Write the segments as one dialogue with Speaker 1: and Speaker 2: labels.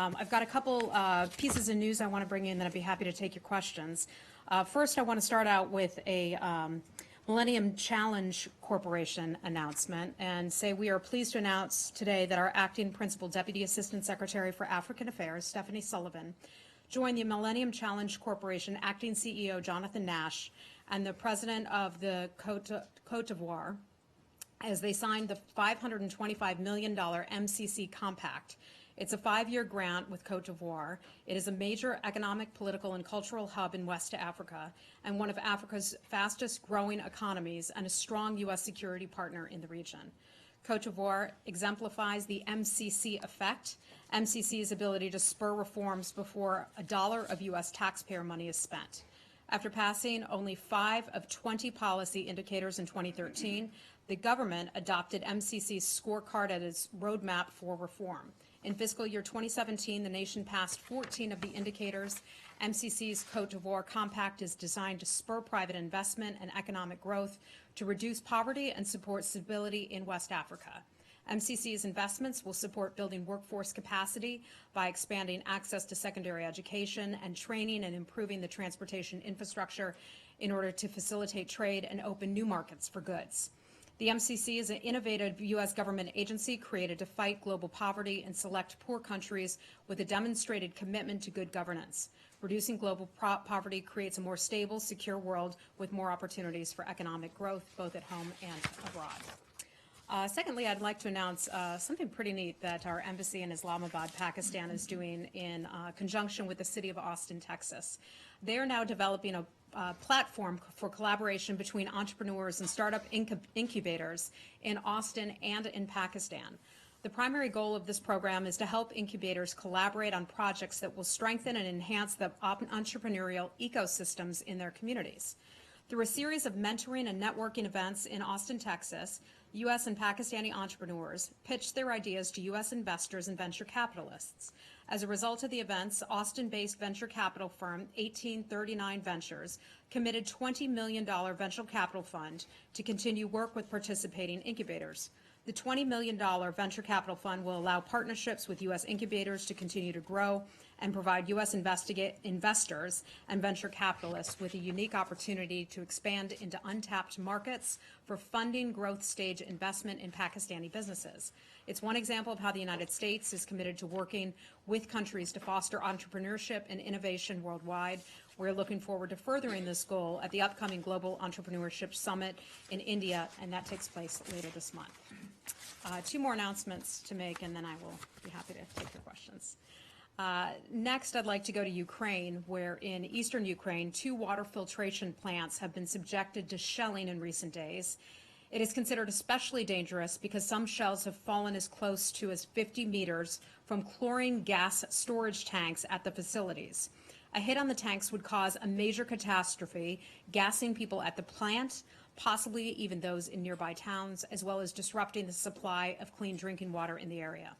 Speaker 1: I've got a couple pieces of news I want to bring in, then I'd be happy to take your questions. First, I want to start out with a Millennium Challenge Corporation announcement and say we are pleased to announce today that our acting principal deputy assistant secretary for African Affairs, Stephanie Sullivan, joined the Millennium Challenge Corporation acting CEO Jonathan Nash and the president of the Cote d'Ivoire as they signed the $525 million MCC compact. It's a 5-year grant with Cote d'Ivoire. It is a major economic, political, and cultural hub in West Africa and one of Africa's fastest growing economies and a strong U.S. security partner in the region. Cote d'Ivoire exemplifies the MCC effect, MCC's ability to spur reforms before a dollar of U.S. taxpayer money is spent. After passing only 5 of 20 policy indicators in 2013, the government adopted MCC's scorecard as its roadmap for reform. In fiscal year 2017, the nation passed 14 of the indicators. MCC's Cote d'Ivoire Compact is designed to spur private investment and economic growth, to reduce poverty and support stability in West Africa. MCC's investments will support building workforce capacity by expanding access to secondary education and training and improving the transportation infrastructure in order to facilitate trade and open new markets for goods. The MCC is an innovative U.S. government agency created to fight global poverty and select poor countries with a demonstrated commitment to good governance. Reducing global poverty creates a more stable, secure world with more opportunities for economic growth, both at home and abroad. Secondly, I'd like to announce something pretty neat that our embassy in Islamabad, Pakistan is doing in conjunction with the city of Austin, Texas. They are now developing a platform for collaboration between entrepreneurs and startup incubators in Austin and in Pakistan. The primary goal of this program is to help incubators collaborate on projects that will strengthen and enhance the entrepreneurial ecosystems in their communities. Through a series of mentoring and networking events in Austin, Texas, U.S. and Pakistani entrepreneurs pitched their ideas to U.S. investors and venture capitalists. As a result of the events, Austin-based venture capital firm 1839 Ventures committed $20 million venture capital fund to continue work with participating incubators. The $20 million venture capital fund will allow partnerships with U.S. incubators to continue to grow and provide U.S. investors and venture capitalists with a unique opportunity to expand into untapped markets for funding growth stage investment in Pakistani businesses. It's one example of how the United States is committed to working with countries to foster entrepreneurship and innovation worldwide. We're looking forward to furthering this goal at the upcoming Global Entrepreneurship Summit in India, and that takes place later this month. 2 more announcements to make, and then I will be happy to take your questions. Next, I'd like to go to Ukraine, where in eastern Ukraine, 2 water filtration plants have been subjected to shelling in recent days. It is considered especially dangerous because some shells have fallen as close to as 50 meters from chlorine gas storage tanks at the facilities. A hit on the tanks would cause a major catastrophe, gassing people at the plant, possibly even those in nearby towns, as well as disrupting the supply of clean drinking water in the area.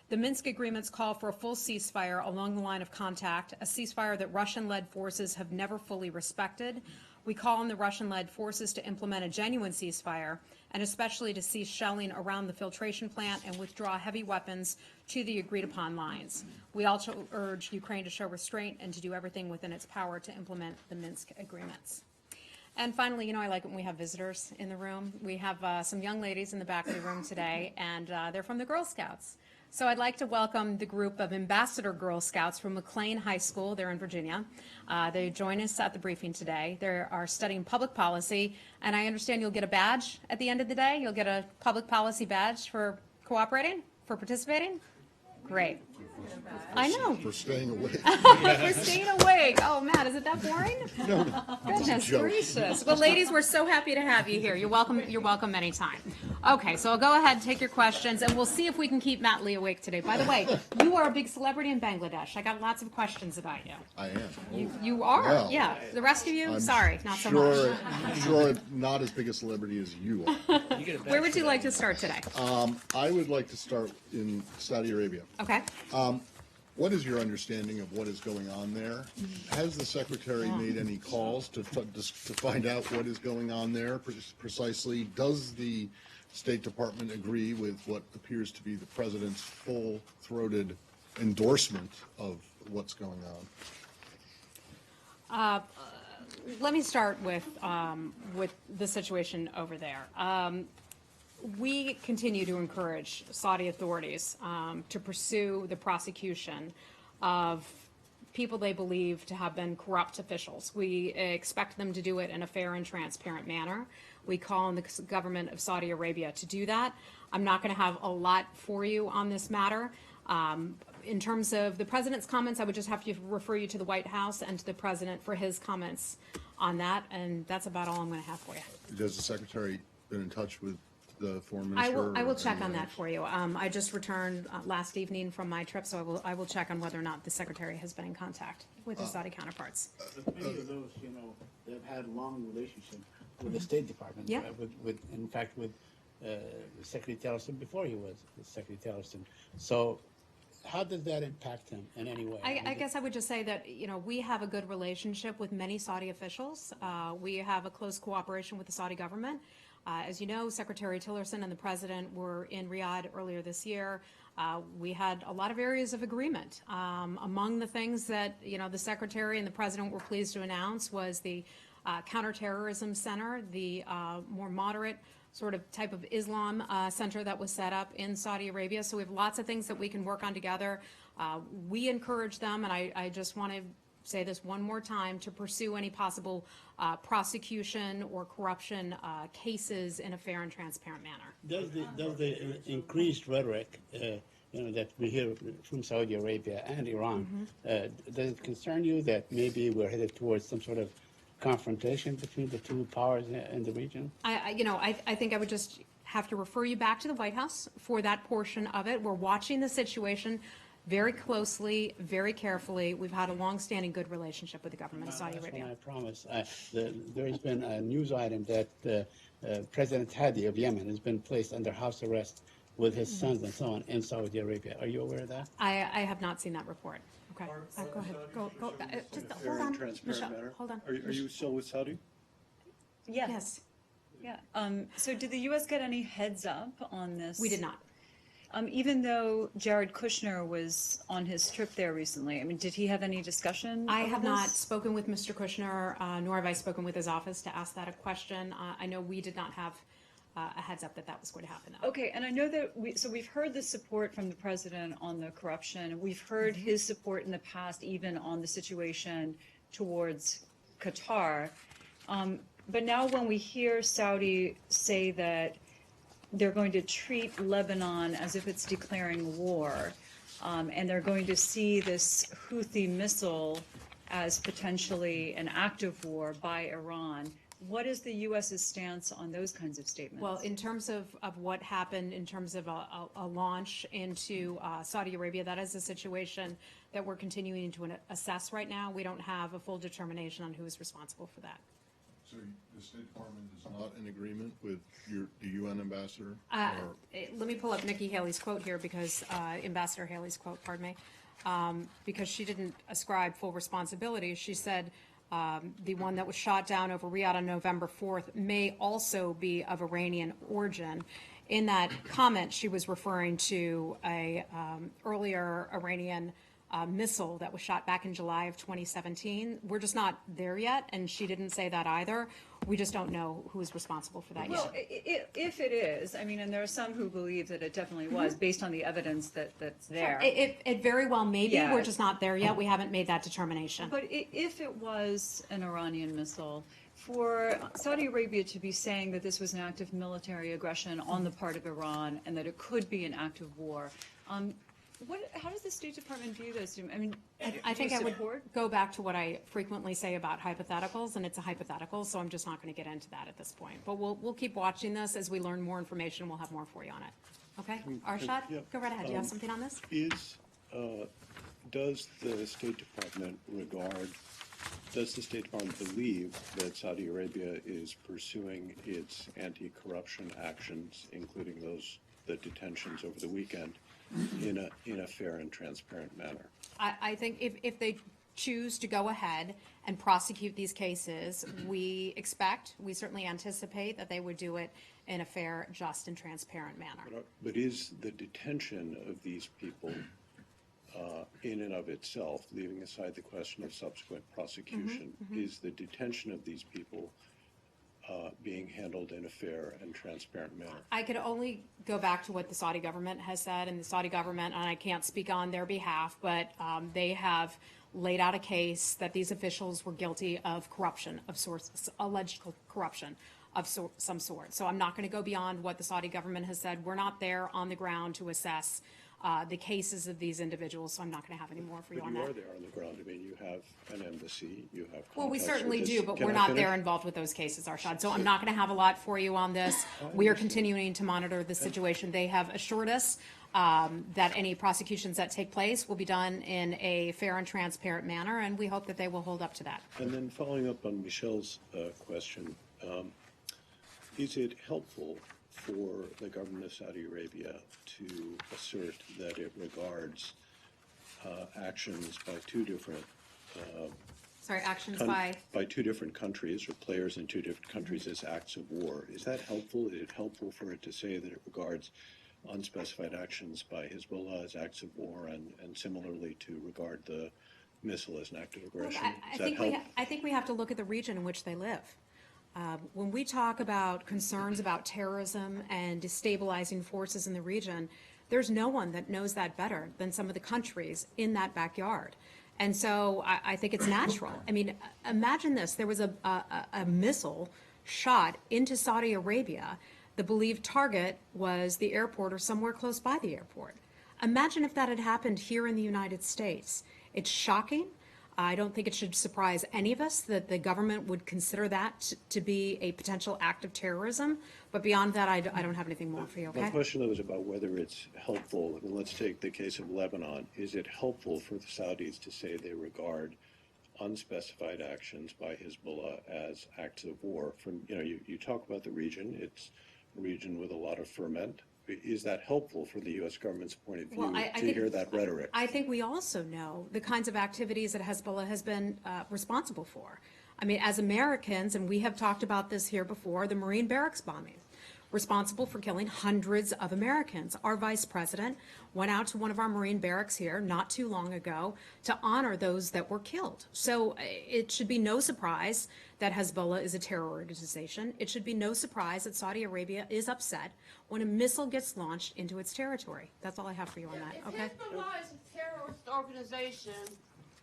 Speaker 1: The Minsk agreements call for a full ceasefire along the line of contact, a ceasefire that Russian-led forces have never fully respected. We call on the Russian-led forces to implement a genuine ceasefire, and especially to cease shelling around the filtration plant and withdraw heavy weapons to the agreed-upon lines. We also urge Ukraine to show restraint and to do everything within its power to implement the Minsk agreements. And finally, you know, I like when we have visitors in the room. We have some young ladies in the back of the room today, and they're from the Girl Scouts. So I'd like to welcome the group of Ambassador Girl Scouts from McLean High School. They're in Virginia. They join us at the briefing today. They are studying public policy, and I understand you'll get a badge at the end of the day. You'll get a public policy badge for cooperating, for participating. Great. I know.
Speaker 2: For staying awake.
Speaker 1: For staying awake. Oh, Matt, is it that boring?
Speaker 2: No,
Speaker 1: Goodness gracious. Well, ladies, we're so happy to have you here. You're welcome. You're welcome anytime. Okay, so I'll go ahead and take your questions, and we'll see if we can keep Matt Lee awake today. By the way, you are a big celebrity in Bangladesh. I got lots of questions about you.
Speaker 2: I am.
Speaker 1: You are?
Speaker 2: Well,
Speaker 1: yeah. The rest of you?
Speaker 2: I'm
Speaker 1: Sorry, not so much.
Speaker 2: I'm sure not as big a celebrity as you are.
Speaker 1: Where would you like to start today?
Speaker 2: I would like to start in Saudi Arabia.
Speaker 1: Okay.
Speaker 2: What is your understanding of what is going on there? Has the Secretary made any calls to find out what is going on there precisely? Does the State Department agree with what appears to be the President's full-throated endorsement of what's going on?
Speaker 1: Let me start with the situation over there. We continue to encourage Saudi authorities to pursue the prosecution of people they believe to have been corrupt officials. We expect them to do it in a fair and transparent manner. We call on the government of Saudi Arabia to do that. I'm not going to have a lot for you on this matter. In terms of the president's comments, I would just have to refer you to the White House and to the president for his comments on that, and that's about all I'm going to have for you.
Speaker 2: Has the secretary been in touch with the foreign minister?
Speaker 1: I will check on that for you. I just returned last evening from my trip, so I will check on whether or not the secretary has been in contact with his Saudi counterparts.
Speaker 3: Many of those, they've had long relationship with the State Department.
Speaker 1: Yeah.
Speaker 3: In fact, with Secretary Tillerson before he was Secretary Tillerson. So how does that impact him in any way?
Speaker 1: I guess I would just say that, we have a good relationship with many Saudi officials. We have a close cooperation with the Saudi government. As you know, Secretary Tillerson and the president were in Riyadh earlier this year. We had a lot of areas of agreement. Among the things that, the secretary and the president were pleased to announce was the counterterrorism center, the more moderate sort of type of Islam center that was set up in Saudi Arabia. So we have lots of things that we can work on together. We encourage them, and I just want to say this one more time, to pursue any possible prosecution or corruption cases in a fair and transparent manner.
Speaker 3: Does the increased rhetoric, that we hear from Saudi Arabia and Iran, does it concern you that maybe we're headed towards some sort of confrontation between the two powers in the region?
Speaker 1: I think I would just have to refer you back to the White House for that portion of it. We're watching the situation very closely, very carefully. We've had a long-standing good relationship with the government of Saudi Arabia.
Speaker 3: I promise. There's been a news item that President Hadi of Yemen has been placed under house arrest with his sons and so on in Saudi Arabia. Are you aware of that?
Speaker 1: I have not seen that report. Okay, go ahead. Go. Just hold on, Michelle. Hold on.
Speaker 4: Are you still with Saudi?
Speaker 1: Yes.
Speaker 5: Yeah. So did the U.S. get any heads up on this?
Speaker 1: We did not.
Speaker 5: Even though Jared Kushner was on his trip there recently, I mean, did he have any discussion?
Speaker 1: I have not
Speaker 5: this?
Speaker 1: spoken with Mr. Kushner, nor have I spoken with his office to ask that a question. I know we did not have a heads up that that was going to happen.
Speaker 5: Okay, and I know that we've heard the support from the president on the corruption. We've heard his support in the past, even on the situation towards Qatar. But now when we hear Saudi say that they're going to treat Lebanon as if it's declaring war, and they're going to see this Houthi missile as potentially an act of war by Iran, what is the U.S.'s stance on those kinds of statements?
Speaker 1: Well, in terms of what happened in terms of a launch into Saudi Arabia, that is a situation that we're continuing to assess right now. We don't have a full determination on who is responsible for that.
Speaker 2: So the State Department is not in agreement with the UN ambassador?
Speaker 1: Let me pull up Nikki Haley's quote here, because Ambassador Haley's quote, pardon me, because she didn't ascribe full responsibility. She said, the one that was shot down over Riyadh on November 4th may also be of Iranian origin. In that comment, she was referring to a earlier Iranian missile that was shot back in July of 2017. We're just not there yet, and she didn't say that either. We just don't know who is responsible for that
Speaker 5: Well,
Speaker 1: yet.
Speaker 5: if it is, I mean, and there are some who believe that it definitely was, based on the evidence that's there.
Speaker 1: It very well may be.
Speaker 5: Yeah.
Speaker 1: We're just not there yet. We haven't made that determination.
Speaker 5: But if it was an Iranian missile, for Saudi Arabia to be saying that this was an act of military aggression on the part of Iran and that it could be an act of war, how does the State Department view this? I mean,
Speaker 1: I think I would
Speaker 5: support?
Speaker 1: go back to what I frequently say about hypotheticals, and it's a hypothetical, so I'm just not going to get into that at this point. But we'll keep watching this. As we learn more information, we'll have more for you on it. Okay? Arshad,
Speaker 4: yeah.
Speaker 1: go right ahead. Do you have something on this?
Speaker 4: Does the State Department believe that Saudi Arabia is pursuing its anti-corruption actions, including the detentions over the weekend, in a fair and transparent manner?
Speaker 1: I think if they choose to go ahead and prosecute these cases, we certainly anticipate that they would do it in a fair, just, and transparent manner.
Speaker 4: But is the detention of these people in and of itself, leaving aside the question of subsequent prosecution, is the detention of these people being handled in a fair and transparent manner?
Speaker 1: I could only go back to what the Saudi government has said, and the Saudi government, and I can't speak on their behalf, but they have laid out a case that these officials were guilty of corruption of sorts, alleged corruption of some sort. So I'm not going to go beyond what the Saudi government has said. We're not there on the ground to assess the cases of these individuals, so I'm not going to have any more for you
Speaker 4: But
Speaker 1: on
Speaker 4: you
Speaker 1: that.
Speaker 4: are there on the ground. I mean, you have an embassy, you have contacts.
Speaker 1: Well, we certainly
Speaker 4: with
Speaker 1: do,
Speaker 4: this-
Speaker 1: but
Speaker 4: Can
Speaker 1: we're
Speaker 4: I
Speaker 1: not
Speaker 4: finish?
Speaker 1: there involved with those cases, Arshad. So I'm not going to have a lot for you on this. We are continuing to monitor the situation. They have assured us that any prosecutions that take place will be done in a fair and transparent manner, and we hope that they will hold up to that.
Speaker 4: And then following up on Michelle's question, is it helpful for the government of Saudi Arabia to assert that it regards actions by two different
Speaker 1: Sorry, actions
Speaker 4: by two different countries or players in two different countries as acts of war? Is that helpful? Is it helpful for it to say that it regards unspecified actions by Hezbollah as acts of war, and similarly to regard the missile as an act of aggression? Does that help?
Speaker 1: I think we have to look at the region in which they live. When we talk about concerns about terrorism and destabilizing forces in the region, there's no one that knows that better than some of the countries in that backyard. And so I think it's natural. I mean, imagine this. There was a missile shot into Saudi Arabia. The believed target was the airport or somewhere close by the airport. Imagine if that had happened here in the United States. It's shocking. I don't think it should surprise any of us that the government would consider that to be a potential act of terrorism. But beyond that, I don't have anything more for you, okay?
Speaker 4: My question, though, is about whether it's helpful. I mean, let's take the case of Lebanon. Is it helpful for the Saudis to say they regard unspecified actions by Hezbollah as acts of war? From, you talk about the region. It's a region with a lot of ferment. Is that helpful for the U.S. government's point of view to hear that rhetoric?
Speaker 1: I think we also know the kinds of activities that Hezbollah has been responsible for. I mean, as Americans, and we have talked about this here before, the Marine barracks bombing, responsible for killing hundreds of Americans. Our vice president went out to one of our Marine barracks here not too long ago to honor those that were killed. So it should be no surprise that Hezbollah is a terror organization. It should be no surprise that Saudi Arabia is upset when a missile gets launched into its territory. That's all I have for you on that, okay?
Speaker 6: If Hezbollah is a terrorist organization,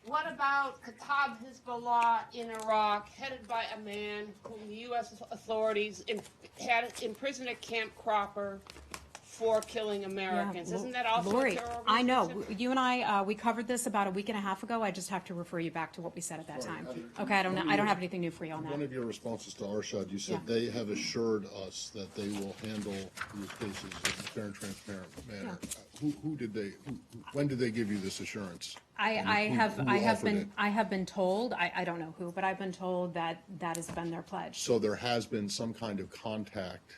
Speaker 6: what about Kataib Hezbollah in Iraq, headed by a man whom the U.S. authorities had imprisoned at Camp Cropper for killing Americans? Isn't that also
Speaker 1: Lori,
Speaker 6: a terror organization?
Speaker 1: I know. You and I, we covered this about a week and a half ago. I just have to refer you back to what we said at that time. Okay, I don't have anything new for you on
Speaker 2: One
Speaker 1: that.
Speaker 2: of your responses to Arshad, you said
Speaker 1: Yeah.
Speaker 2: they have assured us that they will handle these cases in a fair and transparent manner. When did they give you this assurance?
Speaker 1: I
Speaker 2: Who offered it?
Speaker 1: have been told, I don't know who, but I've been told that that has been their pledge.
Speaker 2: So there has been some kind of contact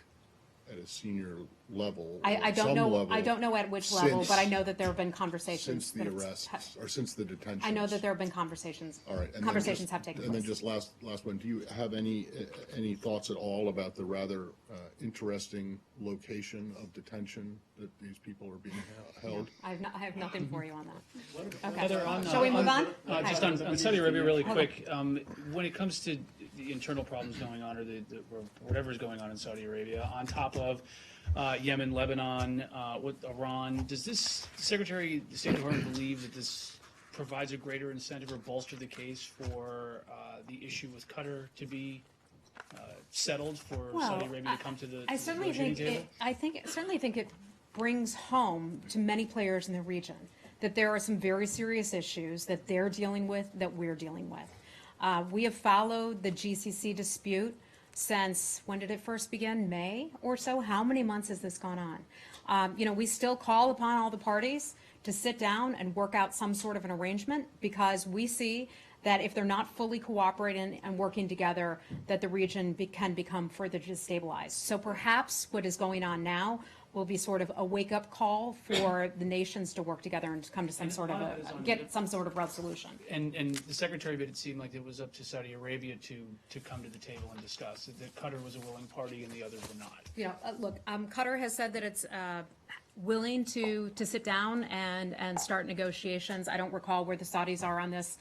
Speaker 2: at a senior level, or
Speaker 1: I
Speaker 2: at
Speaker 1: don't
Speaker 2: some
Speaker 1: know,
Speaker 2: level,
Speaker 1: I don't know at which level,
Speaker 2: since-
Speaker 1: but I know that there have been conversations.
Speaker 2: since the
Speaker 1: that have-
Speaker 2: arrests, or since the detention.
Speaker 1: I know that there have been conversations.
Speaker 2: All right. and then
Speaker 1: Conversations
Speaker 2: just-
Speaker 1: have taken
Speaker 2: And then
Speaker 1: place.
Speaker 2: just last one, do you have any thoughts at all about the rather interesting location of detention that these people are being held?
Speaker 1: I have nothing for you on that. Okay.
Speaker 7: Heather, on,
Speaker 1: Shall we move on?
Speaker 7: just
Speaker 1: Okay.
Speaker 7: on Saudi Arabia really quick, when it comes to the internal problems going on or or whatever is going on in Saudi Arabia, on top of Yemen, Lebanon, with Iran, does this Secretary of the State Department believe that this provides a greater incentive or bolster the case for the issue with Qatar to be settled for Saudi Arabia to come to the
Speaker 1: I certainly
Speaker 7: negotiating
Speaker 1: think
Speaker 7: table?
Speaker 1: certainly think it brings home to many players in the region that there are some very serious issues that they're dealing with, that we're dealing with. We have followed the GCC dispute since, when did it first begin? May or so? How many months has this gone on? We still call upon all the parties to sit down and work out some sort of an arrangement, because we see that if they're not fully cooperating and working together, that the region can become further destabilized. So perhaps what is going on now will be sort of a wake-up call for the nations to work together and to come to some sort of get some sort of resolution.
Speaker 7: And the Secretary made it seem like it was up to Saudi Arabia to come to the table and discuss. That Qatar was a willing party and the others were not.
Speaker 1: Look, Qatar has said that it's willing to sit down and start negotiations. I don't recall where the Saudis are on this,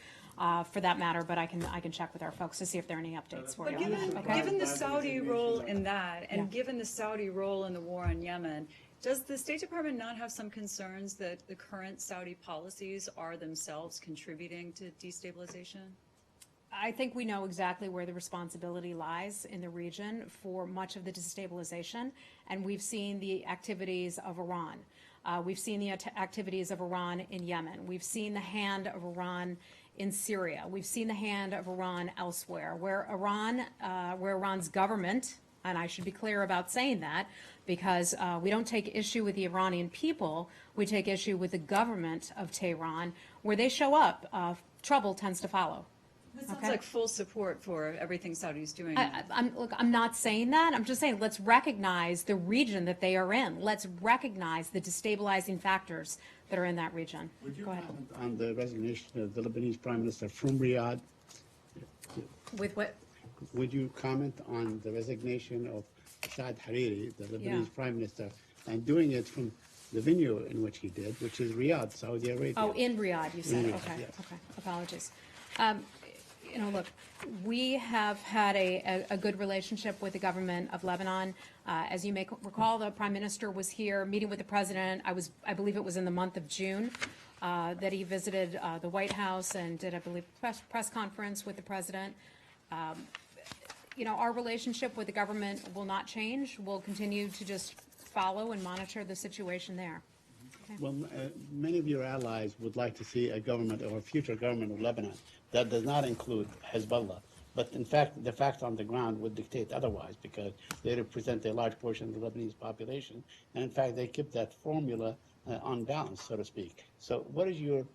Speaker 1: for that matter, but I can check with our folks to see if there are any updates for you.
Speaker 5: But
Speaker 1: Okay?
Speaker 5: given the Saudi role in that, and given the Saudi role in the war on Yemen, does the State Department not have some concerns that the current Saudi policies are themselves contributing to destabilization?
Speaker 1: I think we know exactly where the responsibility lies in the region for much of the destabilization, and we've seen the activities of Iran. We've seen the activities of Iran in Yemen. We've seen the hand of Iran in Syria. We've seen the hand of Iran elsewhere, where Iran's government, and I should be clear about saying that, because we don't take issue with the Iranian people, we take issue with the government of Tehran. Where they show up, trouble tends to follow.
Speaker 5: That sounds like full support for everything Saudi's doing.
Speaker 1: Look, I'm not saying that. I'm just saying let's recognize the region that they are in. Let's recognize the destabilizing factors that are in that region.
Speaker 3: Would you
Speaker 1: Go ahead.
Speaker 3: comment on the resignation of the Lebanese Prime Minister from Riyadh?
Speaker 1: With what?
Speaker 3: Would you comment on the resignation of Saad Hariri, the Lebanese Prime Minister, and doing it from the venue in which he did, which is Riyadh, Saudi Arabia?
Speaker 1: Oh, in Riyadh, you said.
Speaker 3: In Riyadh,
Speaker 1: Okay,
Speaker 3: yes.
Speaker 1: okay. Apologies. You know, look, we have had a good relationship with the government of Lebanon. As you may recall, the Prime Minister was here meeting with the President. I believe it was in the month of June that he visited the White House and did, I believe, press conference with the President. You know, our relationship with the government will not change. We'll continue to just follow and monitor the situation there.
Speaker 3: Well, many of your allies would like to see a government or a future government of Lebanon that does not include Hezbollah. But in fact, the facts on the ground would dictate otherwise because they represent a large portion of the Lebanese population. And in fact, they keep that formula on balance, so to speak. So what is your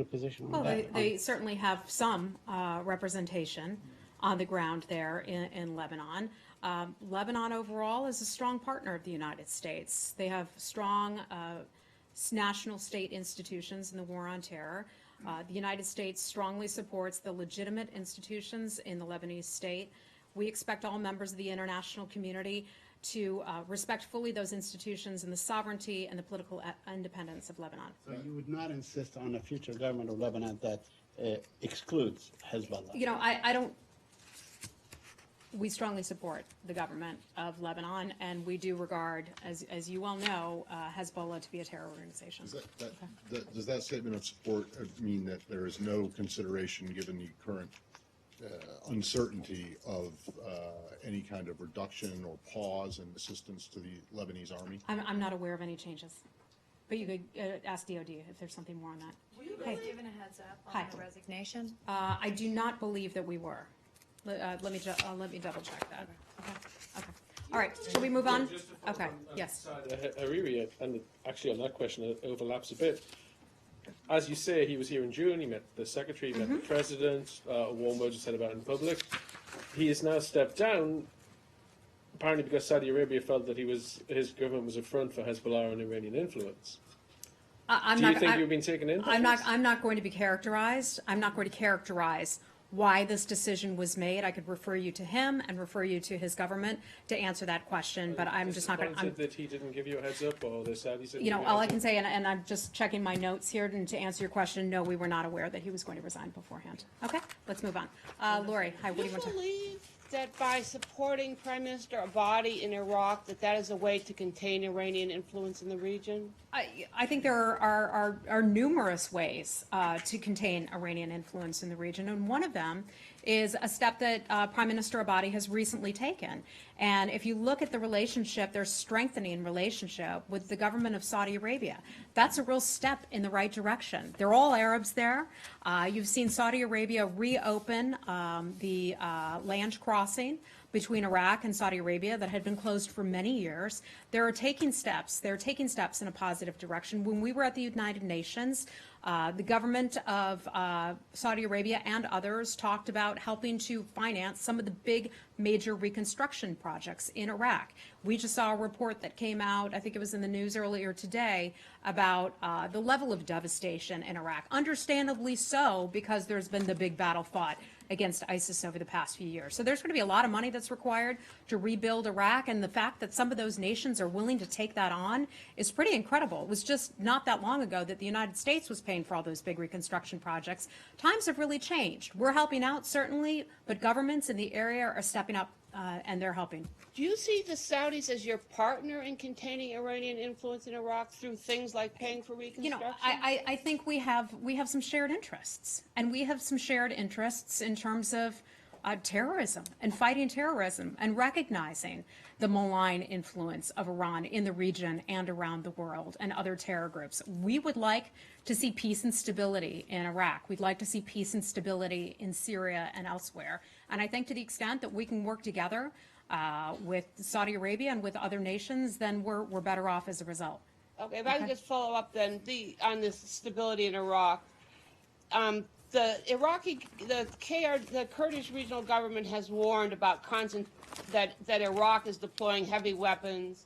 Speaker 3: position on
Speaker 1: Well,
Speaker 3: that?
Speaker 1: they certainly have some representation on the ground there in Lebanon. Lebanon overall is a strong partner of the United States. They have strong national state institutions in the war on terror. The United States strongly supports the legitimate institutions in the Lebanese state. We expect all members of the international community to respect fully those institutions and the sovereignty and the political independence of Lebanon.
Speaker 3: So you would not insist on a future government of Lebanon that excludes Hezbollah?
Speaker 1: You know, I don't. We strongly support the government of Lebanon, and we do regard, as you well know, Hezbollah to be a terror organization.
Speaker 2: Does that statement of support mean that there is no consideration, given the current uncertainty of any kind of reduction or pause in assistance to the Lebanese army?
Speaker 1: I'm not aware of any changes, but you could ask DOD if there's something more on that.
Speaker 8: Were you guys given a heads up
Speaker 1: Hi.
Speaker 8: on the resignation?
Speaker 1: I do not believe that we were. Let me double check that. Okay. All right. Shall we move on? Okay. Yes.
Speaker 9: Hariri, and actually on that question, it overlaps a bit. As you say, he was here in June. He met the secretary, he met the president. A warm word was said about it in public. He has now stepped down, apparently because Saudi Arabia felt that his government was a front for Hezbollah and Iranian influence. Do you think you've been taken into this?
Speaker 1: I'm not going to be characterized. I'm not going to characterize why this decision was made. I could refer you to him and refer you to his government to answer that question, but I'm just not going to.
Speaker 9: That he didn't give you a heads up, or the Saudis didn't.
Speaker 1: You know,
Speaker 9: give you a
Speaker 1: all I
Speaker 9: heads
Speaker 1: can
Speaker 9: up?
Speaker 1: say, and I'm just checking my notes here, and to answer your question, no, we were not aware that he was going to resign beforehand. Okay, let's move on. Lori, hi, what do you want to?
Speaker 6: believe that by supporting Prime Minister Abadi in Iraq, that is a way to contain Iranian influence in the region?
Speaker 1: I think there are numerous ways to contain Iranian influence in the region, and one of them is a step that Prime Minister Abadi has recently taken. And if you look at the relationship, there's strengthening relationship with the government of Saudi Arabia. That's a real step in the right direction. They're all Arabs there. You've seen Saudi Arabia reopen the land crossing between Iraq and Saudi Arabia that had been closed for many years. They're taking steps in a positive direction. When we were at the United Nations, the government of Saudi Arabia and others talked about helping to finance some of the big major reconstruction projects in Iraq. We just saw a report that came out, I think it was in the news earlier today, about the level of devastation in Iraq. Understandably so, because there's been the big battle fought against ISIS over the past few years. So there's going to be a lot of money that's required to rebuild Iraq, and the fact that some of those nations are willing to take that on is pretty incredible. It was just not that long ago that the United States was paying for all those big reconstruction projects. Times have really changed. We're helping out, certainly, but governments in the area are stepping up and they're helping.
Speaker 6: Do you see the Saudis as your partner in containing Iranian influence in Iraq through things like paying for reconstruction?
Speaker 1: I think we have some shared interests, and we have some shared interests in terms of terrorism and fighting terrorism and recognizing the malign influence of Iran in the region and around the world and other terror groups. We would like to see peace and stability in Iraq. We'd like to see peace and stability in Syria and elsewhere. And I think to the extent that we can work together with Saudi Arabia and with other nations, then we're better off as a result.
Speaker 6: Okay, if I could just follow up then on this stability in Iraq. The Kurdish regional government has warned about that Iraq is deploying heavy weapons,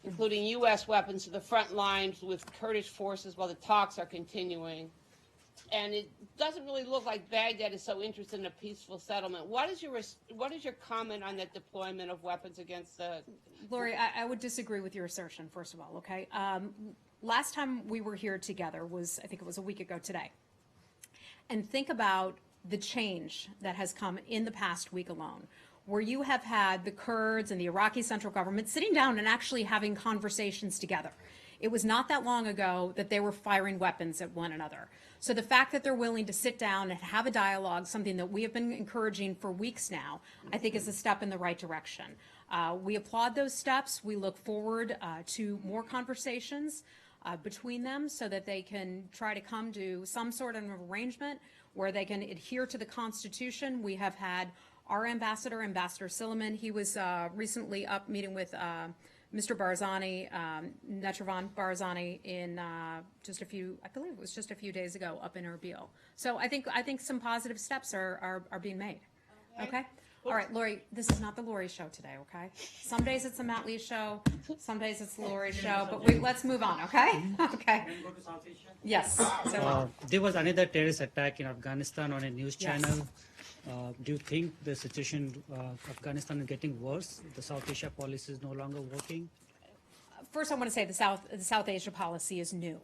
Speaker 6: including U.S. weapons, to the front lines with Kurdish forces while the talks are continuing. And it doesn't really look like Baghdad is so interested in a peaceful settlement. What is your comment on that deployment of weapons against the...
Speaker 1: Lori, I would disagree with your assertion, first of all, okay? Last time we were here together was, I think it was a week ago today. And think about the change that has come in the past week alone, where you have had the Kurds and the Iraqi central government sitting down and actually having conversations together. It was not that long ago that they were firing weapons at one another. So the fact that they're willing to sit down and have a dialogue, something that we have been encouraging for weeks now, I think is a step in the right direction. We applaud those steps. We look forward to more conversations between them so that they can try to come to some sort of arrangement where they can adhere to the Constitution. We have had our ambassador, Ambassador Silliman. He was recently up meeting with Mr. Barzani, Netravan Barzani, in I believe it was just a few days ago up in Erbil. So I think some positive steps are being made. Okay? All right, Lori, this is not the Lori show today, okay? Some days it's a Matt Lee show, some days it's the Lori show, but let's move on, okay? Okay. Yes. So,
Speaker 10: there was another terrorist attack in Afghanistan on a news
Speaker 1: Yes.
Speaker 10: channel. Do you think the situation Afghanistan is getting worse? The South Asia policy is no longer working?
Speaker 1: First, I want to say the South Asia policy is new.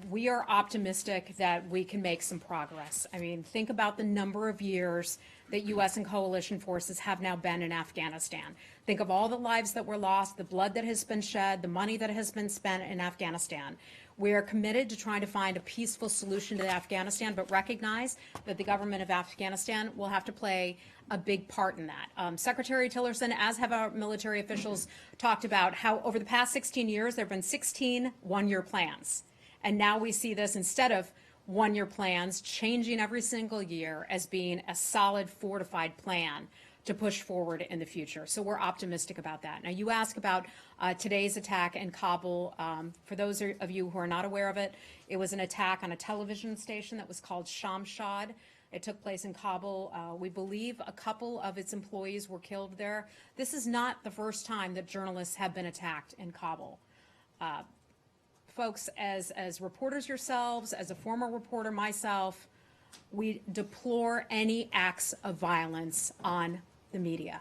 Speaker 1: We are optimistic that we can make some progress. I mean, think about the number of years that U.S. and coalition forces have now been in Afghanistan. Think of all the lives that were lost, the blood that has been shed, the money that has been spent in Afghanistan. We are committed to trying to find a peaceful solution to Afghanistan, but recognize that the government of Afghanistan will have to play a big part in that. Secretary Tillerson, as have our military officials, talked about how over the past 16 years, there have been 16 one-year plans. And now we see this, instead of one-year plans, changing every single year as being a solid, fortified plan to push forward in the future. So we're optimistic about that. Now, you ask about today's attack in Kabul. For those of you who are not aware of it, it was an attack on a television station that was called Shamshad. It took place in Kabul. We believe a couple of its employees were killed there. This is not the first time that journalists have been attacked in Kabul. Folks, as reporters yourselves, as a former reporter myself, we deplore any acts of violence on the media.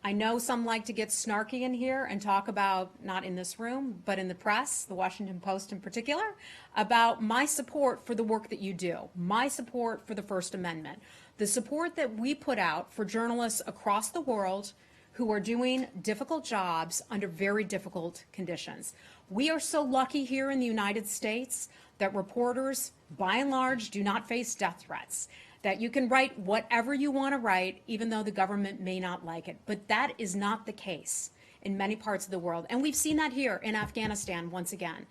Speaker 1: I know some like to get snarky in here and talk about, not in this room, but in the press, the Washington Post in particular, about my support for the work that you do, my support for the First Amendment, the support that we put out for journalists across the world who are doing difficult jobs under very difficult conditions. We are so lucky here in the United States that reporters, by and large, do not face death threats, that you can write whatever you want to write, even though the government may not like it. But that is not the case in many parts of the world. And we've seen that here in Afghanistan once again.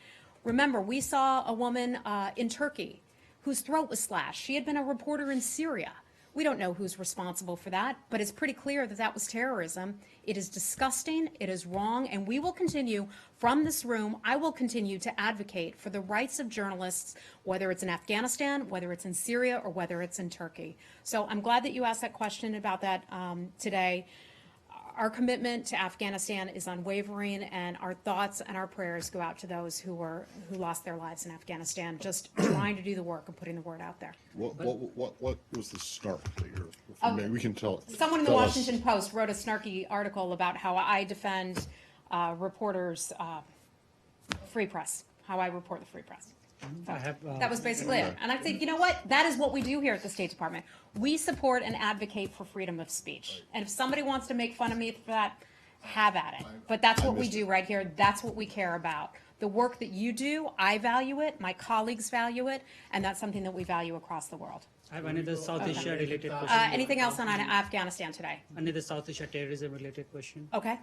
Speaker 1: Remember, we saw a woman in Turkey whose throat was slashed. She had been a reporter in Syria. We don't know who's responsible for that, but it's pretty clear that that was terrorism. It is disgusting, it is wrong, and we will continue from this room, I will continue to advocate for the rights of journalists, whether it's in Afghanistan, whether it's in Syria, or whether it's in Turkey. So I'm glad that you asked that question about that today. our commitment to Afghanistan is unwavering, and our thoughts and our prayers go out to those who lost their lives in Afghanistan, just trying to do the work and putting the word out there.
Speaker 2: What was the start that you're, maybe we can tell.
Speaker 1: Someone in the
Speaker 2: tell us.
Speaker 1: Washington Post wrote a snarky article about how I defend reporters' free press, how I report the free press. So
Speaker 10: I have,
Speaker 1: that was basically it. And I think, you know what? That is what we do here at the State Department. We support and advocate for freedom of speech. And if somebody wants to make fun of me for that, have at it. But that's what we do right here. That's what we care about. The work that you do, I value it, my colleagues value it, and that's something that we value across the world.
Speaker 10: I have another South Asia related question.
Speaker 1: Anything else on Afghanistan today?
Speaker 10: Another South Asia terrorism related question.
Speaker 1: Okay.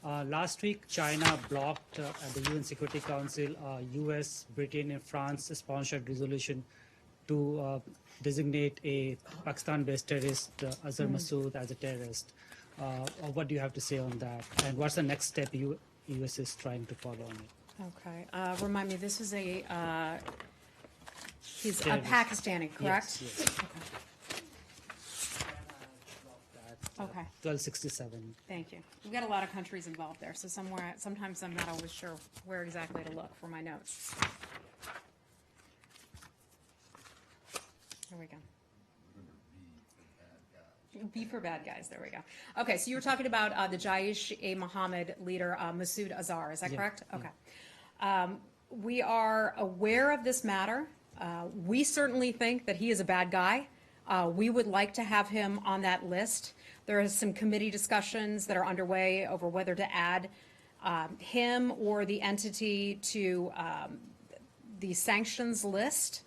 Speaker 10: Last week, China blocked at the UN Security Council US, Britain, and France sponsored resolution to designate a Pakistan-based terrorist, Azhar Masood, as a terrorist. What do you have to say on that? And what's the next step US is trying to follow on it?
Speaker 1: Okay. Remind me, this is he's a
Speaker 10: Terrorist.
Speaker 1: Pakistani, correct?
Speaker 10: Yes.
Speaker 1: Okay.
Speaker 10: 1267.
Speaker 1: Thank you. We've got a lot of countries involved there, so sometimes I'm not always sure where exactly to look for my notes. There we go. B for bad guys. There we go. Okay, so you were talking about the Jaish-e-Mohammed leader, Masood Azhar. Is that correct? Okay. We are aware of this matter. We certainly think that he is a bad guy. We would like to have him on that list. There are some committee discussions that are underway over whether to add him or the entity to the sanctions list.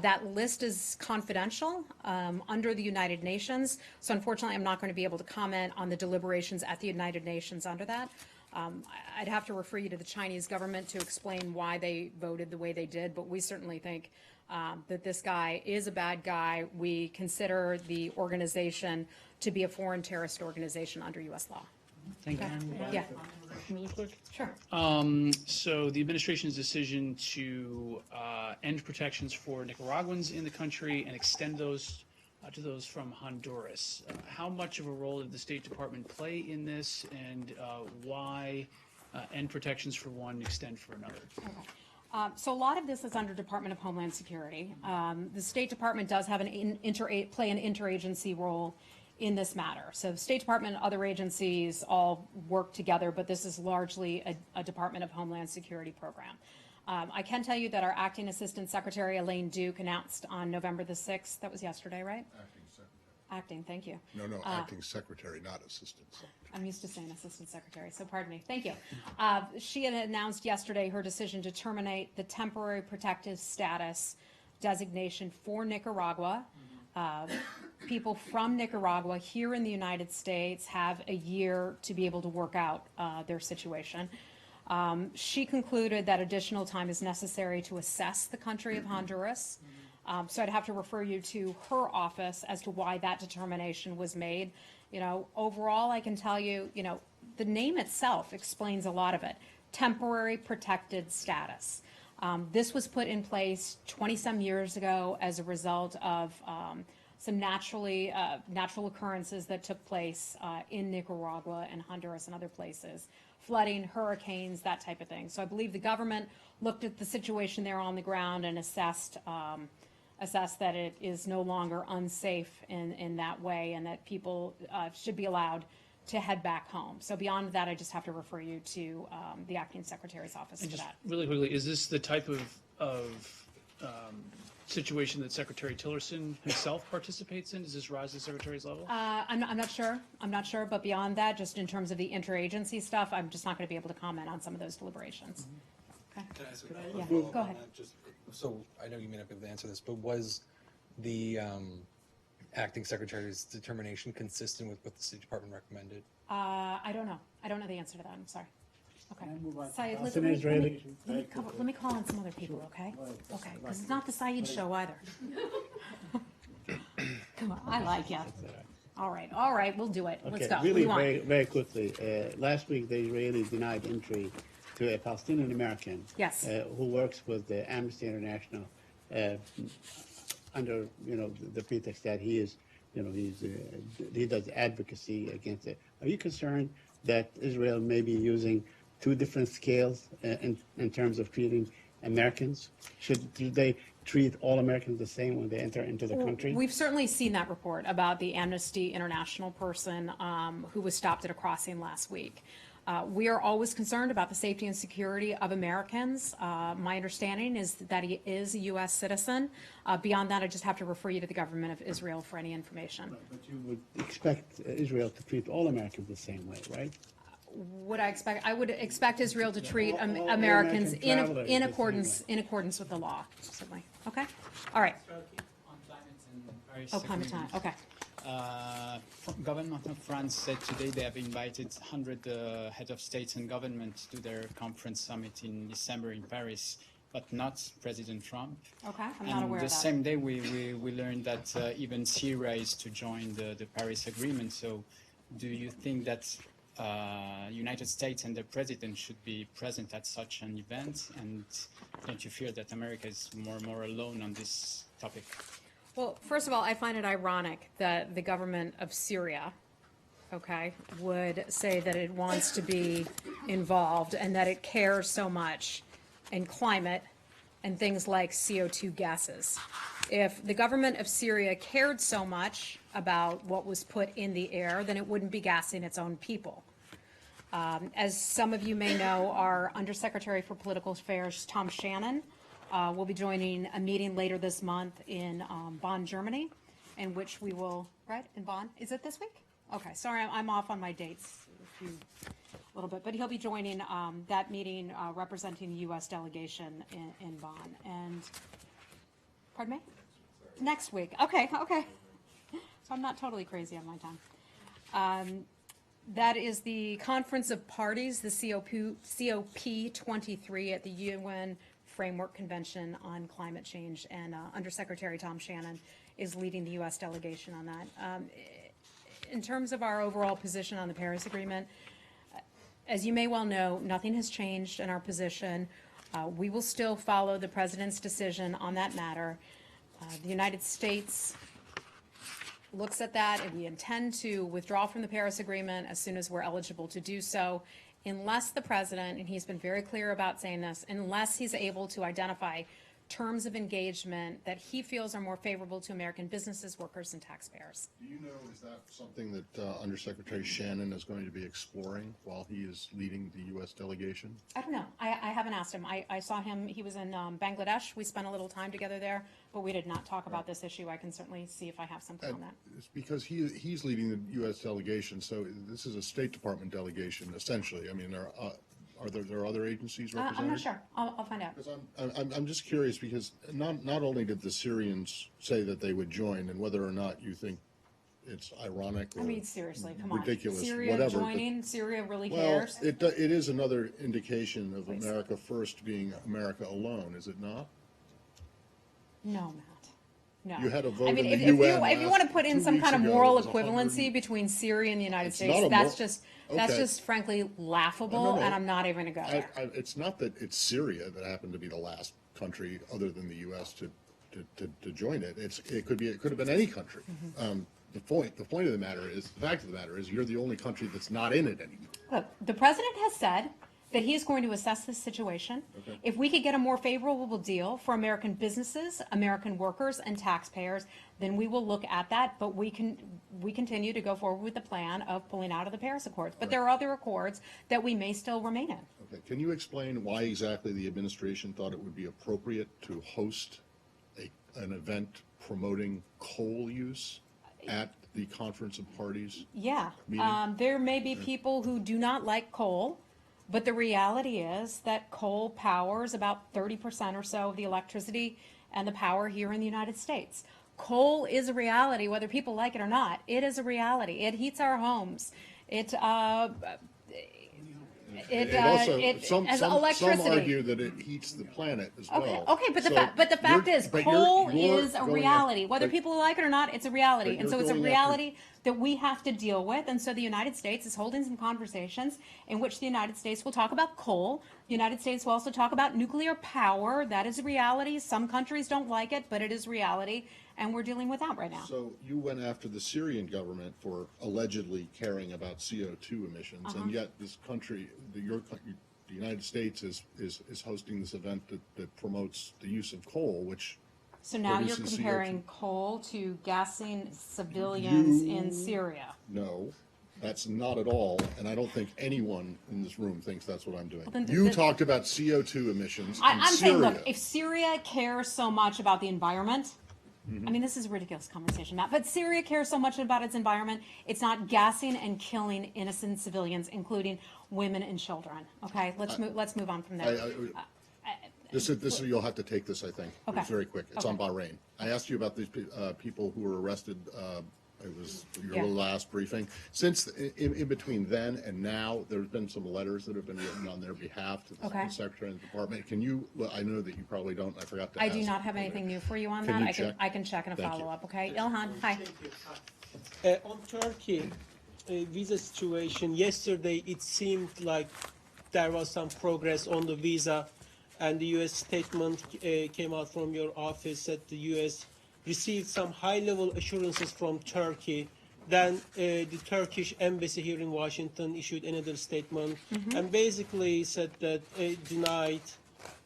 Speaker 1: That list is confidential under the United Nations, so unfortunately I'm not going to be able to comment on the deliberations at the United Nations under that. I'd have to refer you to the Chinese government to explain why they voted the way they did, but we certainly think that this guy is a bad guy. We consider the organization to be a foreign terrorist organization under U.S. law.
Speaker 10: Thank you.
Speaker 1: Yeah,
Speaker 7: Really quick.
Speaker 1: sure.
Speaker 7: So the administration's decision to end protections for Nicaraguans in the country and extend those to those from Honduras. How much of a role did the State Department play in this, and why end protections for one, extend for another?
Speaker 1: Okay. So a lot of this is under Department of Homeland Security. The State Department does have play an interagency role in this matter. So the State Department and other agencies all work together, but this is largely a Department of Homeland Security program. I can tell you that our Acting Assistant Secretary, Elaine Duke, announced on November the 6th, that was yesterday, right?
Speaker 2: Acting Secretary.
Speaker 1: Acting, thank you.
Speaker 2: No, Acting Secretary, not Assistant Secretary.
Speaker 1: I'm used to saying Assistant Secretary, so pardon me. Thank you. She had announced yesterday her decision to terminate the temporary protective status designation for Nicaragua. People from Nicaragua here in the United States have a year to be able to work out their situation. She concluded that additional time is necessary to assess the country of Honduras. So I'd have to refer you to her office as to why that determination was made. You know, overall, I can tell you, you know, the name itself explains a lot of it. Temporary protected status. This was put in place 20-some years ago as a result of some natural occurrences that took place in Nicaragua and Honduras and other places. Flooding, hurricanes, that type of thing. So I believe the government looked at the situation there on the ground and assessed that it is no longer unsafe in that way, and that people should be allowed to head back home. So beyond that, I just have to refer you to the Acting Secretary's office
Speaker 7: And
Speaker 1: for
Speaker 7: just
Speaker 1: that.
Speaker 7: really quickly, is this the type of situation that Secretary Tillerson himself participates in? Does this rise to the Secretary's level?
Speaker 1: I'm not sure. I'm not sure. But beyond that, just in terms of the interagency stuff, I'm just not going to be able to comment on some of those deliberations. Okay.
Speaker 11: Can I ask a
Speaker 1: Yeah,
Speaker 11: follow-up
Speaker 1: go
Speaker 11: on
Speaker 1: ahead.
Speaker 11: that? So I know you may not be able to answer this, but was the acting secretary's determination consistent with what the State Department recommended?
Speaker 1: I don't know. I don't know the answer to that. I'm sorry. Okay. Saeed,
Speaker 3: It's an Israeli-
Speaker 1: let me call on some other people, okay? Okay, because it's not the Saeed show either. Come on, I like you. All right, we'll do it. Let's go. What do
Speaker 3: Really,
Speaker 1: you want?
Speaker 3: very quickly. Last week, the Israelis denied entry to a Palestinian American
Speaker 1: Yes.
Speaker 3: who works with the Amnesty International under the pretext that he is he does advocacy against it. Are you concerned that Israel may be using two different scales in terms of treating Americans? Should they treat all Americans the same when they enter into the country?
Speaker 1: We've certainly seen that report about the Amnesty International person who was stopped at a crossing last week. We are always concerned about the safety and security of Americans. My understanding is that he is a U.S. citizen. Beyond that, I just have to refer you to the government of Israel for any information.
Speaker 3: But you would expect Israel to treat all Americans the same way, right?
Speaker 1: Would I expect? I would expect Israel to treat
Speaker 3: all
Speaker 1: Americans
Speaker 3: American travelers the
Speaker 1: in
Speaker 3: same
Speaker 1: accordance with the law. Certainly. Okay. All right.
Speaker 12: On climate and Paris
Speaker 1: Oh, climate time.
Speaker 12: Agreement.
Speaker 1: Okay.
Speaker 12: Government of France said today they have invited 100 head of states and governments to their conference summit in December in Paris, but not President Trump.
Speaker 1: Okay. I'm not aware
Speaker 12: And
Speaker 1: of
Speaker 12: the
Speaker 1: that.
Speaker 12: same day we learned that even Syria is to join the Paris Agreement. So do you think that United States and the President should be present at such an event? And don't you fear that America is more and more alone on this topic?
Speaker 1: Well, first of all, I find it ironic that the government of Syria, okay, would say that it wants to be involved and that it cares so much in climate and things like CO2 gases. If the government of Syria cared so much about what was put in the air, then it wouldn't be gassing its own people. As some of you may know, our Undersecretary for Political Affairs, Tom Shannon, will be joining a meeting later this month in Bonn, Germany, in which we will, right, in Bonn? Is it this week? Okay, sorry, I'm off on my dates a little bit, but he'll be joining that meeting representing the U.S. delegation in Bonn. And, pardon me? Next week. Okay, okay. So I'm not totally crazy on my time. That is the Conference of Parties, the COP23 at the UN Framework Convention on Climate Change, and Undersecretary Tom Shannon is leading the U.S. delegation on that. In terms of our overall position on the Paris Agreement, as you may well know, nothing has changed in our position. We will still follow the President's decision on that matter. The United States looks at that, and we intend to withdraw from the Paris Agreement as soon as we're eligible to do so, unless the President, and he's been very clear about saying this, unless he's able to identify terms of engagement that he feels are more favorable to American businesses, workers, and taxpayers.
Speaker 2: Do you know, is that something that Undersecretary Shannon is going to be exploring while he is leading the U.S. delegation?
Speaker 1: I don't know. I haven't asked him. I saw him. He was in Bangladesh. We spent a little time together there, but we did not talk about this issue. I can certainly see if I have something on that.
Speaker 2: It's because he's leading the U.S. delegation, so this is a State Department delegation, essentially. I mean, are there other agencies represented?
Speaker 1: I'm not sure. I'll find out.
Speaker 2: Because I'm just curious, because not only did the Syrians say that they would join, and whether or not you think it's ironic or
Speaker 1: I mean, seriously, come on.
Speaker 2: ridiculous,
Speaker 1: Syria
Speaker 2: whatever.
Speaker 1: joining, Syria really
Speaker 2: Well,
Speaker 1: cares?
Speaker 2: it is another indication of America first being America alone, is it not?
Speaker 1: No, Matt. No.
Speaker 2: You had a vote
Speaker 1: I mean,
Speaker 2: in the
Speaker 1: if
Speaker 2: UN
Speaker 1: you want to put in
Speaker 2: 2
Speaker 1: some kind of
Speaker 2: weeks ago,
Speaker 1: moral
Speaker 2: it was 100
Speaker 1: equivalency between Syria and the United
Speaker 2: It's
Speaker 1: States,
Speaker 2: not a
Speaker 1: that's
Speaker 2: okay.
Speaker 1: just frankly laughable,
Speaker 2: No.
Speaker 1: and I'm not even going to go there.
Speaker 2: It's not that it's Syria that happened to be the last country other than the U.S. to join it. It could have been any country.
Speaker 1: Mm-hmm.
Speaker 2: The fact of the matter is, you're the only country that's not in it anymore.
Speaker 1: Look, the President has said that he is going to assess this situation.
Speaker 2: Okay.
Speaker 1: If we could get a more favorable deal for American businesses, American workers, and taxpayers, then we will look at that, but we continue to go forward with the plan of pulling out of the Paris Accords. But there are other accords that we may still remain in.
Speaker 2: Okay. Can you explain why exactly the administration thought it would be appropriate to host an event promoting coal use at the Conference of Parties?
Speaker 1: Yeah,
Speaker 2: meeting?
Speaker 1: there may be people who do not like coal, but the reality is that coal powers about 30% or so of the electricity and the power here in the United States. Coal is a reality, whether people like it or not. It is a reality. It heats our homes.
Speaker 2: Some
Speaker 1: electricity.
Speaker 2: argue that it heats the planet as well.
Speaker 1: Okay, but the fact is, coal is a reality. Whether people like it or not, it's a reality.
Speaker 2: but
Speaker 1: And so
Speaker 2: you're
Speaker 1: it's a
Speaker 2: going
Speaker 1: reality that we have to deal with. And so the United States is holding some conversations in which the United States will talk about coal, United States will also talk about nuclear power. That is a reality. Some countries don't like it, but it is reality, and we're dealing with that right now.
Speaker 2: So you went after the Syrian government for allegedly caring about CO2 emissions, and yet this country, the United States is hosting this event that promotes the use of coal, which
Speaker 1: So now you're
Speaker 2: produces
Speaker 1: comparing
Speaker 2: CO2.
Speaker 1: coal to gassing civilians in Syria.
Speaker 2: No, that's not at all, and I don't think anyone in this room thinks that's what I'm doing.
Speaker 1: then
Speaker 2: You talked about CO2 emissions in
Speaker 1: I'm
Speaker 2: Syria.
Speaker 1: saying, look, if Syria cares so much about the environment, I mean, this is a ridiculous conversation, Matt, but Syria cares so much about its environment, it's not gassing and killing innocent civilians, including women and children. Okay, let's move on from there.
Speaker 2: This you'll have to take this, I think.
Speaker 1: Okay.
Speaker 2: It's very quick. It's on Bahrain. I asked you about these people who were arrested. It was your last briefing. Since in between then and now, there's been some letters that have been written on their behalf to the Secretary of the Department. Can you? Well, I know that you probably don't. I forgot to.
Speaker 1: I
Speaker 2: ask
Speaker 1: do not have anything new for you on
Speaker 2: Can
Speaker 1: that.
Speaker 2: you check?
Speaker 1: I can check in a
Speaker 2: Thank you.
Speaker 1: follow-up, okay? Ilhan, hi.
Speaker 13: On Turkey visa situation, yesterday it seemed like there was some progress on the visa, and the U.S. statement came out from your office that the U.S. received some high-level assurances from Turkey. Then the Turkish embassy here in Washington issued another statement and basically said that denied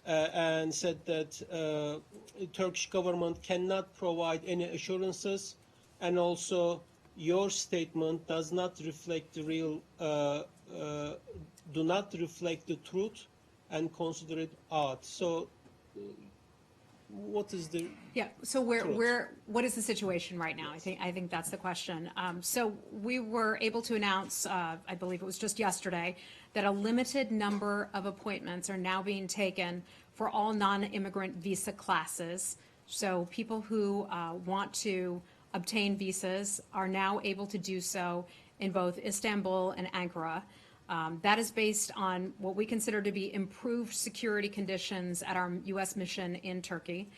Speaker 13: and said that the Turkish government cannot provide any assurances, and also your statement does not reflect the real, do not reflect the truth, and consider it odd. So, what is the
Speaker 1: So what is the situation right now? I think that's the question. So we were able to announce, I believe it was just yesterday, that a limited number of appointments are now being taken for all non-immigrant visa classes. So people who want to obtain visas are now able to do so in both Istanbul and Ankara. That is based on what we consider to be improved security conditions at our U.S. mission in Turkey.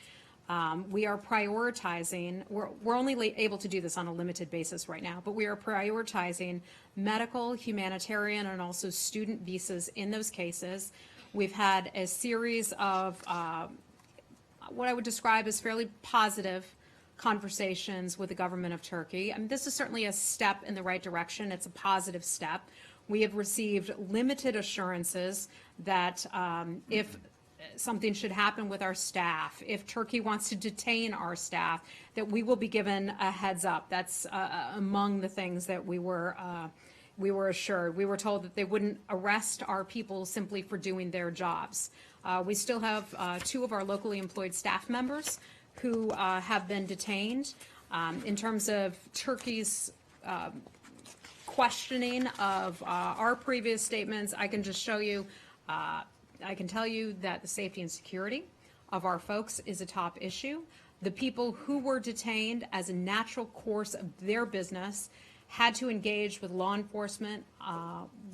Speaker 1: We are prioritizing, we're only able to do this on a limited basis right now, but we are prioritizing medical, humanitarian, and also student visas in those cases. We've had a series of what I would describe as fairly positive conversations with the government of Turkey. I mean, this is certainly a step in the right direction. It's a positive step. We have received limited assurances that if something should happen with our staff, if Turkey wants to detain our staff, that we will be given a heads up. That's among the things that we were assured. We were told that they wouldn't arrest our people simply for doing their jobs. We still have 2 of our locally employed staff members who have been detained. In terms of Turkey's questioning of our previous statements, I can just show you, I can tell you that the safety and security of our folks is a top issue. The people who were detained, as a natural course of their business, had to engage with law enforcement,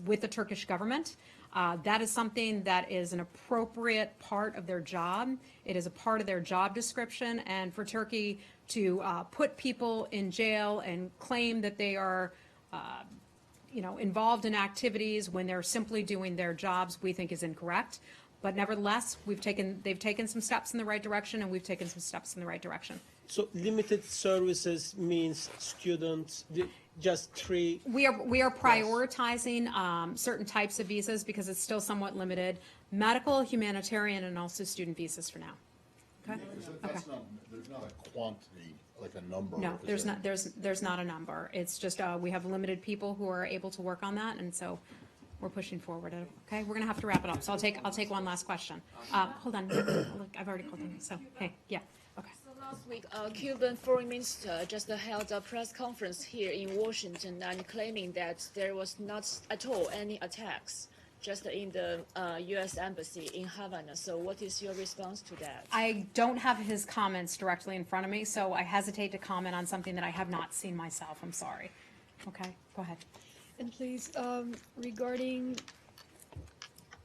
Speaker 1: with the Turkish government. That is something that is an appropriate part of their job. It is a part of their job description, and for Turkey to put people in jail and claim that they are involved in activities when they're simply doing their jobs, we think is incorrect. But nevertheless, they've taken some steps in the right direction, and we've taken some steps in the right direction.
Speaker 13: so limited services means students, just 3?
Speaker 1: We are prioritizing certain types of visas because it's still somewhat limited: medical, humanitarian, and also student visas for now. Okay.
Speaker 2: There's not a quantity, like a number.
Speaker 1: No, there's not. There's not a number. It's just we have limited people who are able to work on that, and so we're pushing forward. Okay, we're gonna have to wrap it up. So I'll take one last question. Hold on. Look, I've already called them. So hey, yeah. Okay.
Speaker 8: So last week, Cuban foreign minister just held a press conference here in Washington and claiming that there was not at all any attacks just in the U.S. embassy in Havana. So what is your response to that?
Speaker 1: I don't have his comments directly in front of me, so I hesitate to comment on something that I have not seen myself. I'm sorry. Okay, go ahead.
Speaker 14: And please, regarding,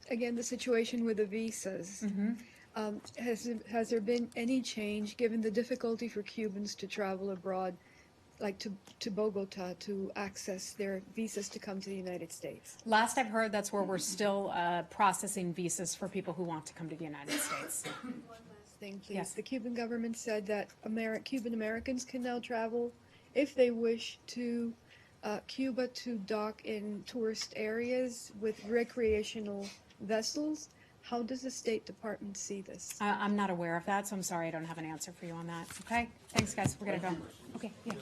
Speaker 14: again, the situation with the visas, has there been any change, given the difficulty for Cubans to travel abroad like to Bogota to access their visas to come to the United States.
Speaker 1: Last I've heard, that's where we're still processing visas for people who want to come to the United States.
Speaker 14: Thing, please.
Speaker 1: Yes.
Speaker 14: The Cuban government said that Cuban Americans can now travel if they wish to Cuba to dock in tourist areas with recreational vessels. How does the State Department see this?
Speaker 1: I'm not aware of that, so I'm sorry I don't have an answer for you on that. Okay? Thanks, guys. We're going to go. Okay, yeah.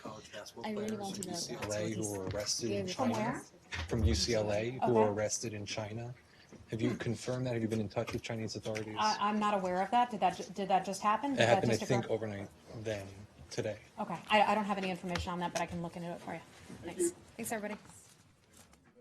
Speaker 11: College basketball
Speaker 8: I really
Speaker 11: players
Speaker 8: want
Speaker 11: from
Speaker 8: to know
Speaker 11: UCLA who were arrested in
Speaker 1: From
Speaker 11: China.
Speaker 1: where?
Speaker 11: From UCLA who
Speaker 1: Okay.
Speaker 11: were arrested in China. Have you confirmed that? Have you been in touch with Chinese authorities?
Speaker 1: I'm not aware of that. Did that just happen?
Speaker 11: It
Speaker 1: Did that
Speaker 11: happened, I
Speaker 1: just
Speaker 11: think,
Speaker 1: occur?
Speaker 11: overnight then, today.
Speaker 1: Okay. I don't have any information on that, but I can look into it for you. Thanks. Thanks, everybody.